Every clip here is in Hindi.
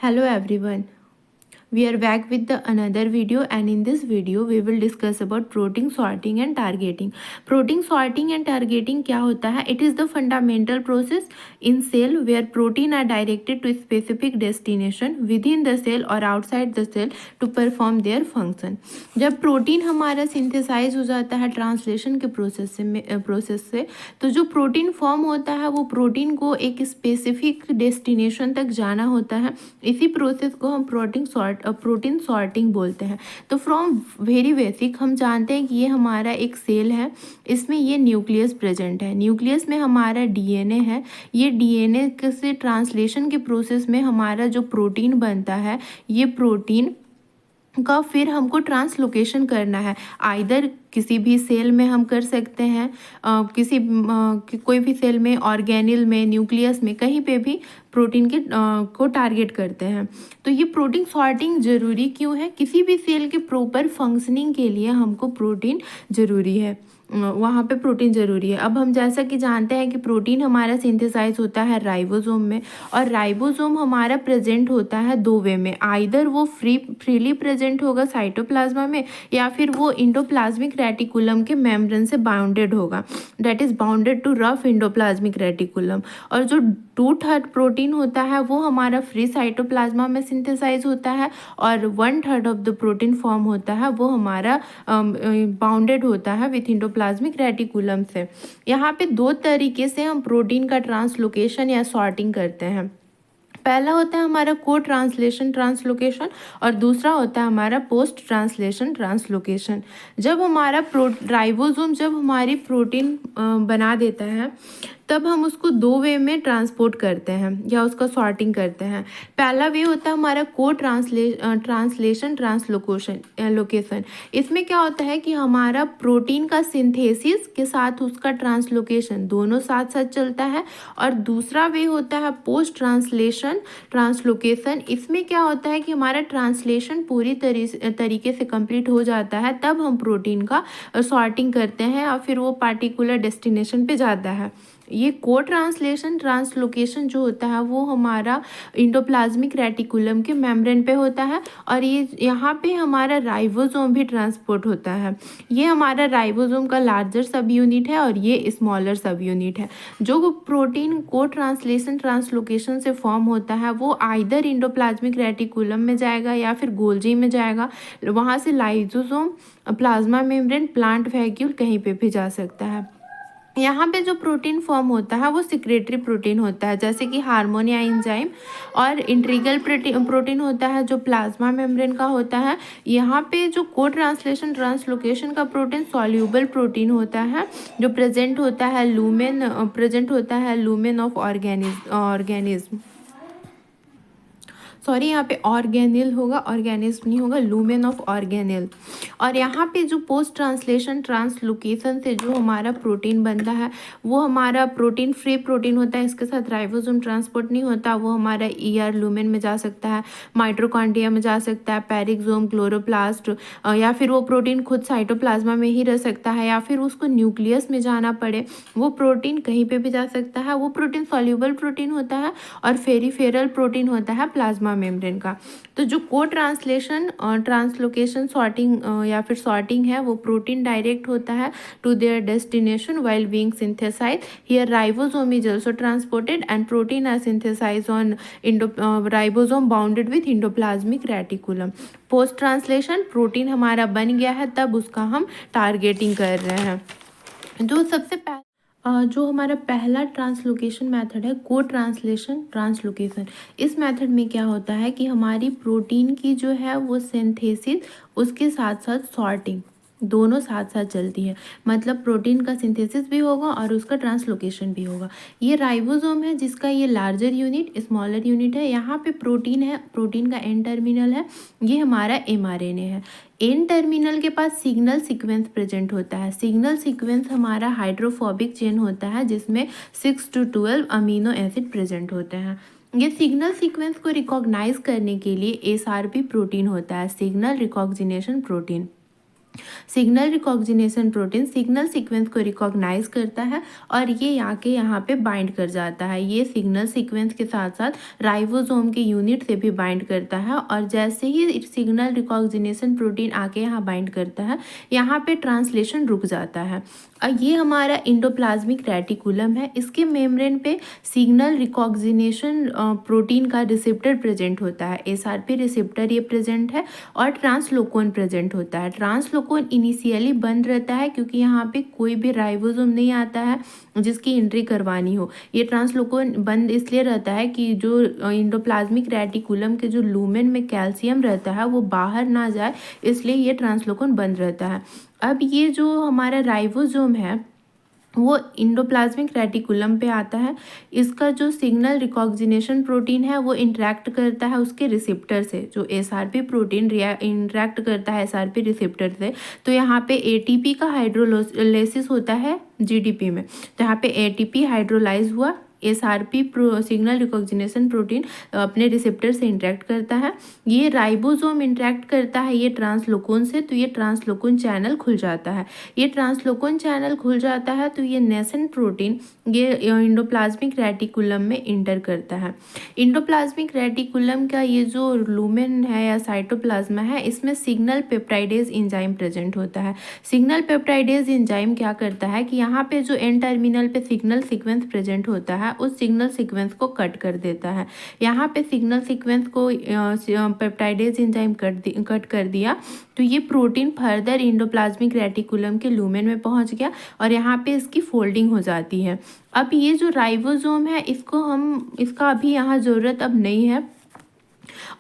Hello everyone. We are back with the another video, and in this video we will discuss about protein sorting and targeting. Protein sorting and targeting क्या होता है? It is the fundamental process in cell where protein are directed to specific destination within the cell or outside the cell to perform their function. जब प्रोटीन हमारा सिंथेसाइज हो जाता है ट्रांसलेशन के प्रोसेस से तो जो प्रोटीन फॉर्म होता है वो प्रोटीन को एक स्पेसिफिक डेस्टिनेशन तक जाना होता है। इसी प्रोसेस को हम प्रोटीन सॉर्टिंग बोलते हैं। तो फ्रॉम वेरी बेसिक हम जानते हैं कि ये हमारा एक सेल है, इसमें ये न्यूक्लियस प्रेजेंट है। न्यूक्लियस में हमारा डीएनए है। ये डीएनए से ट्रांसलेशन के प्रोसेस में हमारा जो प्रोटीन बनता है, ये प्रोटीन का फिर हमको ट्रांसलोकेशन करना है। आइदर किसी भी सेल में हम कर सकते हैं, कोई भी सेल में, ऑर्गेनिल में, न्यूक्लियस में, कहीं पे भी प्रोटीन के को टारगेट करते हैं। तो ये प्रोटीन सॉर्टिंग ज़रूरी क्यों है? किसी भी सेल के प्रॉपर फंक्शनिंग के लिए हमको प्रोटीन ज़रूरी है, वहाँ पे प्रोटीन ज़रूरी है। अब हम जैसा कि जानते हैं कि प्रोटीन हमारा सिंथेसाइज होता है राइबोसोम में, और राइबोसोम हमारा प्रेजेंट होता है दो वे में। आइदर वो फ्रीली प्रेजेंट होगा साइटोप्लाज्मा में, या फिर वो इंडोप्लाज्मिक रेटिकुलम के मेम्ब्रेन से बाउंडेड होगा, that is bounded to rough endoplasmic reticulum. और जो 2/3 प्रोटीन होता है वो हमारा फ्री साइटोप्लाज्मा में सिंथेसाइज होता है, और 1/3 ऑफ द प्रोटीन फॉर्म होता है वो हमारा बाउंडेड होता है विथ इंडोप्लाज्मिक रेटिकुलम से। यहाँ पे दो तरीके से हम प्रोटीन का ट्रांसलोकेशन या सॉर्टिंग करते हैं। पहला होता है हमारा को ट्रांसलेशन ट्रांसलोकेशन, और दूसरा होता है हमारा पोस्ट ट्रांसलेशन ट्रांसलोकेशन। जब हमारा राइबोसोम जब हमारी प्रोटीन बना देता है तब हम उसको दो वे में ट्रांसपोर्ट करते हैं या उसका सॉर्टिंग करते हैं। पहला वे होता है हमारा को ट्रांसलेशन ट्रांसलोकेशन। इसमें क्या होता है कि हमारा प्रोटीन का सिंथेसिस के साथ उसका ट्रांसलोकेशन दोनों साथ साथ चलता है। और दूसरा वे होता है पोस्ट ट्रांसलेशन ट्रांसलोकेशन। इसमें क्या होता है कि हमारा ट्रांसलेशन पूरी तरीके से कंप्लीट हो जाता है, तब हम प्रोटीन का सॉर्टिंग करते हैं और फिर वो पार्टिकुलर डेस्टिनेशन पे जाता है। ये को ट्रांसलेशन ट्रांसलोकेशन जो होता है वो हमारा इंडोप्लाज्मिक रेटिकुलम के मेम्ब्रेन पे होता है, और ये यहाँ पे हमारा राइबोसोम भी ट्रांसपोर्ट होता है। ये हमारा राइबोसोम का लार्जर सब यूनिट है और ये स्मॉलर सब यूनिट है। जो प्रोटीन को ट्रांसलेशन ट्रांसलोकेशन से फॉर्म होता है वो आइदर इंडोप्लाज्मिक रेटिकुलम में जाएगा या फिर गोल्जी में जाएगा, वहाँ से lysosome, plasma membrane, plant vacuole कहीं पे भी जा सकता है। यहाँ पे जो प्रोटीन फॉर्म होता है वो सिक्रेटरी प्रोटीन होता है, जैसे कि हार्मोन या एंजाइम, और इंट्रीगल प्रोटीन होता है जो प्लाज्मा मेम्ब्रेन का होता है। यहाँ पे जो को ट्रांसलेशन ट्रांसलोकेशन का प्रोटीन सॉल्यूबल प्रोटीन होता है जो प्रेजेंट होता है लूमेन ऑफ ऑर्गेनिज्म। सॉरी, यहाँ पे ऑर्गेनिल होगा, ऑर्गेनिज्म नहीं होगा, लूमेन ऑफ ऑर्गेनिल। और यहाँ पे जो पोस्ट ट्रांसलेशन ट्रांसलोकेशन से जो हमारा प्रोटीन बनता है वो हमारा प्रोटीन फ्री प्रोटीन होता है, इसके साथ राइबोसोम ट्रांसपोर्ट नहीं होता। वो हमारा ईआर लूमेन में जा सकता है, माइटोकॉन्ड्रिया में जा सकता है, पेरिक्सोम, क्लोरोप्लास्ट, या फिर वो प्रोटीन खुद साइटोप्लाज्मा में ही रह सकता है, या फिर उसको न्यूक्लियस में जाना पड़े, वो प्रोटीन कहीं पे भी जा सकता है। वो प्रोटीन सॉल्यूबल प्रोटीन होता है और फेरिफेरल प्रोटीन होता है प्लाज्मा मेम्ब्रेन का। तो जो को ट्रांसलेशन और ट्रांसलोकेशन सॉर्टिंग या फिर सॉर्टिंग है वो प्रोटीन डायरेक्ट होता है to their destination while being synthesised. Here ribosome is also transported and protein are synthesised on ribosome bounded with endoplasmic reticulum. Post translation protein हमारा बन गया है, तब उसका हम टारगेटिंग कर रहे हैं। जो सबसे पहले जो हमारा पहला ट्रांसलोकेशन मेथड है को ट्रांसलेशन ट्रांसलोकेशन। इस मेथड में क्या होता है कि हमारी प्रोटीन की जो है वो सिंथेसिस उसके साथ साथ सॉर्टिंग दोनों साथ साथ चलती है। मतलब प्रोटीन का सिंथेसिस भी होगा और उसका ट्रांसलोकेशन भी होगा। ये राइबोसोम है जिसका ये लार्जर यूनिट स्मॉलर यूनिट है। यहाँ पे प्रोटीन है, प्रोटीन का एन टर्मिनल है, ये हमारा एमआरएनए है। एन टर्मिनल के पास सिग्नल सीक्वेंस प्रेजेंट होता है। सिग्नल सीक्वेंस हमारा हाइड्रोफोबिक चेन होता है जिसमें 6 to 12 अमीनो एसिड प्रेजेंट होते हैं। ये सिग्नल सीक्वेंस को रिकॉग्नाइज करने के लिए एसआरपी प्रोटीन होता है, signal recognition protein. Signal recognition protein signal sequence को रिकॉग्नाइज करता है और ये आके यहाँ पे बाइंड कर जाता है। ये सिग्नल सीक्वेंस के साथ साथ राइबोसोम के यूनिट से भी बाइंड करता है और जैसे ही सिग्नल रिकॉग्निशन प्रोटीन आके यहाँ बाइंड करता है, यहाँ पे ट्रांसलेशन रुक जाता है। ये हमारा इंडोप्लाज्मिक रेटिकुलम है। इसके मेम्ब्रेन पे सिग्नल रिकॉग्निशन प्रोटीन का रिसेप्टर प्रेजेंट होता है। एसआरपी रिसेप्टर ये प्रेजेंट है और ट्रांसलोकोन प्रेजेंट होता है। ट्रांसलोकोन इनिशियली बंद रहता है क्योंकि यहाँ पे कोई भी राइबोसोम नहीं आता है जिसकी एंट्री करवानी हो। ये ट्रांसलोकोन बंद इसलिए रहता है कि जो इंडोप्लाज्मिक रेटिकुलम के जो लूमेन में कैल्शियम रहता है वो बाहर ना जाए, इसलिए ये ट्रांसलोकोन बंद रहता है। अब ये जो हमारा राइबोसोम है वो इंडोप्लाज्मिक रेटिकुलम पे आता है। इसका जो सिग्नल रिकॉग्निशन प्रोटीन है वो इंटरेक्ट करता है उसके रिसेप्टर से। जो एसआरपी प्रोटीन इंटरेक्ट करता है एसआरपी रिसेप्टर से, तो यहाँ पे एटीपी का हाइड्रोलाइसिस होता है जीडीपी में। तो यहाँ पे एटीपी हाइड्रोलाइज हुआ, एसआरपी सिग्नल रिकॉग्निशन प्रोटीन अपने रिसेप्टर से इंटरेक्ट करता है। ये राइबोसोम इंटरेक्ट करता है ये ट्रांसलोकोन से, तो ये ट्रांसलोकोन चैनल खुल जाता है। ये ट्रांसलोकोन चैनल खुल जाता है तो ये नेसेंट प्रोटीन ये इंडोप्लाज्मिक रेटिकुलम में इंटर करता है। इंडोप्लाज्मिक रेटिकुलम का ये जो लूमेन है या साइटोप्लाज्मा है, इसमें सिग्नल पेप्टाइडेज एंजाइम प्रेजेंट होता है। सिग्नल पेप्टाइडेज एंजाइम क्या करता है कि यहाँ पे जो एन टर्मिनल पे सिग्नल सीक्वेंस प्रेजेंट होता है उस सिग्नल सीक्वेंस को कट कर देता है। यहाँ पे सिग्नल सीक्वेंस को पेप्टाइडेज एंजाइम कट कर दिया तो ये प्रोटीन फर्दर इंडोप्लाज्मिक रेटिकुलम के लूमेन में पहुंच गया और यहाँ पे इसकी फोल्डिंग हो जाती है। अब ये जो राइबोसोम है इसका अभी यहाँ ज़रूरत अब नहीं है।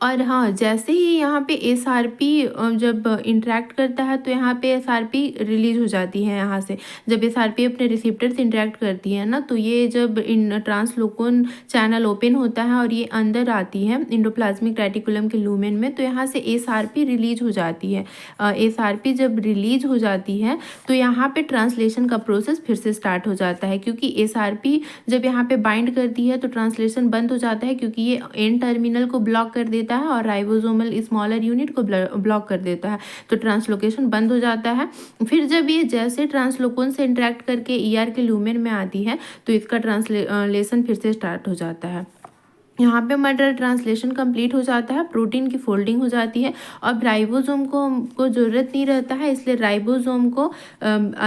और हाँ, जैसे ही यहाँ पे एसआरपी जब इंटरेक्ट करता है तो यहाँ पे एसआरपी रिलीज हो जाती है यहाँ से। जब एसआरपी अपने रिसेप्टर से इंटरेक्ट करती है ना, तो ये जब इन ट्रांसलोकोन चैनल ओपन होता है और ये अंदर आती है इंडोप्लाज्मिक रेटिकुलम के लूमेन में, तो यहाँ से एसआरपी रिलीज हो जाती है। एसआरपी जब रिलीज हो जाती है तो यहाँ पे ट्रांसलेशन का प्रोसेस फिर से स्टार्ट हो जाता है, क्योंकि एसआरपी जब यहाँ पे बाइंड करती है तो ट्रांसलेशन बंद हो जाता है, क्योंकि ये एन टर्मिनल को ब्लॉक कर देता है और राइबोसोमल स्मॉलर यूनिट को ब्लॉक कर देता है, तो ट्रांसलोकेशन बंद हो जाता है। फिर जब ये जैसे ट्रांसलोकोन से इंटरेक्ट करके ईआर के लूमेन में आती है तो इसका ट्रांसलेशन फिर से स्टार्ट हो जाता है। यहाँ पे हमारा ट्रांसलेशन कंप्लीट हो जाता है, प्रोटीन की फोल्डिंग हो जाती है। अब राइबोसोम को ज़रूरत नहीं रहता है, इसलिए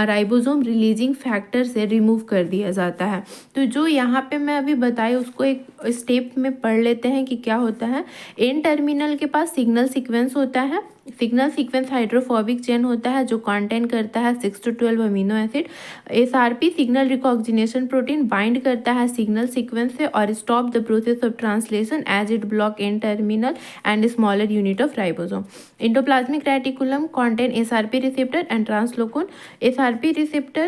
राइबोसोम रिलीजिंग फैक्टर से रिमूव कर दिया जाता है। तो जो यहाँ पे मैं अभी बताई उसको एक स्टेप में पढ़ लेते हैं कि क्या होता है। एन टर्मिनल के पास सिग्नल सीक्वेंस होता है। सिग्नल सीक्वेंस हाइड्रोफोबिक चेन होता है जो कंटेन करता है 6 to 12 amino acid. SRP signal recognition protein bind करता है सिग्नल सीक्वेंस से और stop the process of translation as it block N terminal end smaller unit of ribosome. Endoplasmic reticulum contain SRP receptor and translocon. SRP receptor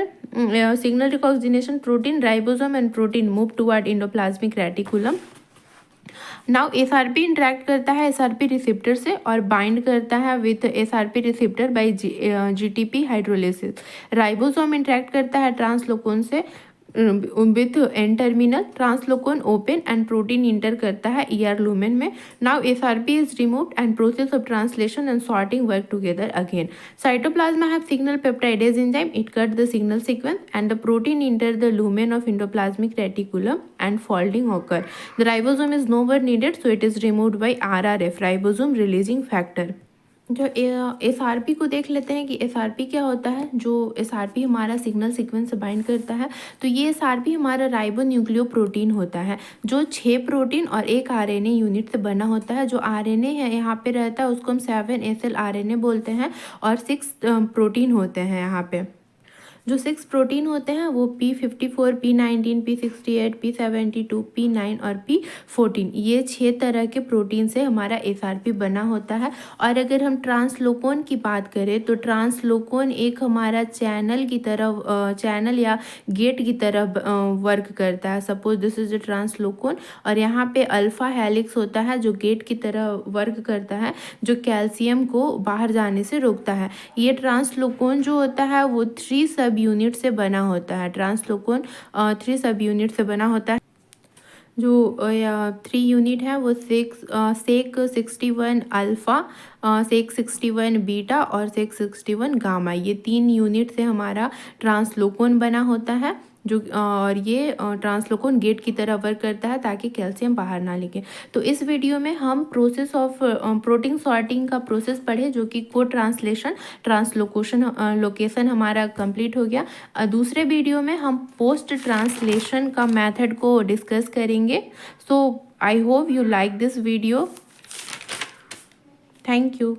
signal recognition protein, ribosome and protein move toward endoplasmic reticulum. Now SRP interact करता है एसआरपी रिसेप्टर से और बाइंड करता है with SRP receptor by GTP hydrolysis. Ribosome interact करता है ट्रांसलोकोन से with N terminal, translocon open and protein enter करता है ईआर लूमेन में। Now SRP is removed and process of translation and sorting work together again. Cytoplasma have signal peptidase enzyme. It cut the signal sequence and the protein enter the lumen of endoplasmic reticulum and folding occur. The ribosome is no more needed, so it is removed by RRF, ribosome releasing factor. जो एसआरपी को देख लेते हैं कि एसआरपी क्या होता है। जो एसआरपी हमारा सिग्नल सीक्वेंस से बाइंड करता है, तो ये एसआरपी हमारा राइबोन्यूक्लियो प्रोटीन होता है जो 6 प्रोटीन और 1 आरएनए यूनिट से बना होता है। जो आरएनए है यहाँ पे रहता है उसको हम 7SL आरएनए बोलते हैं और 6 प्रोटीन होते हैं यहाँ पे। जो 6 प्रोटीन होते हैं वो P54, P19, P68, P72, P9 और P14, ये 6 तरह के प्रोटीन से हमारा एसआरपी बना होता है। और अगर हम ट्रांसलोकोन की बात करें तो ट्रांसलोकोन एक हमारा चैनल की तरह चैनल या गेट की तरह वर्क करता है। सपोज दिस इज अ ट्रांसलोकोन और यहाँ पे अल्फा हेलिक्स होता है जो गेट की तरह वर्क करता है, जो कैल्शियम को बाहर जाने से रोकता है। ये ट्रांसलोकोन जो होता है वो 3 सब यूनिट से बना होता है। ट्रांसलोकोन 3 सब यूनिट से बना होता है। जो 3 यूनिट है वो सेक 61 अल्फ़ा, सेक 61 बीटा और सेक 61 गामा, ये 3 यूनिट से हमारा ट्रांसलोकोन बना होता है। जो और ये ट्रांसलोकोन गेट की तरह वर्क करता है ताकि कैल्शियम बाहर ना निकले। तो इस वीडियो में हम प्रोसेस ऑफ प्रोटीन सॉर्टिंग का प्रोसेस पढ़े, जो कि को ट्रांसलेशन ट्रांसलोकेशन लोकेशन हमारा कंप्लीट हो गया। दूसरे वीडियो में हम पोस्ट ट्रांसलेशन का मेथड को डिस्कस करेंगे। So I hope you like this video. Thank you.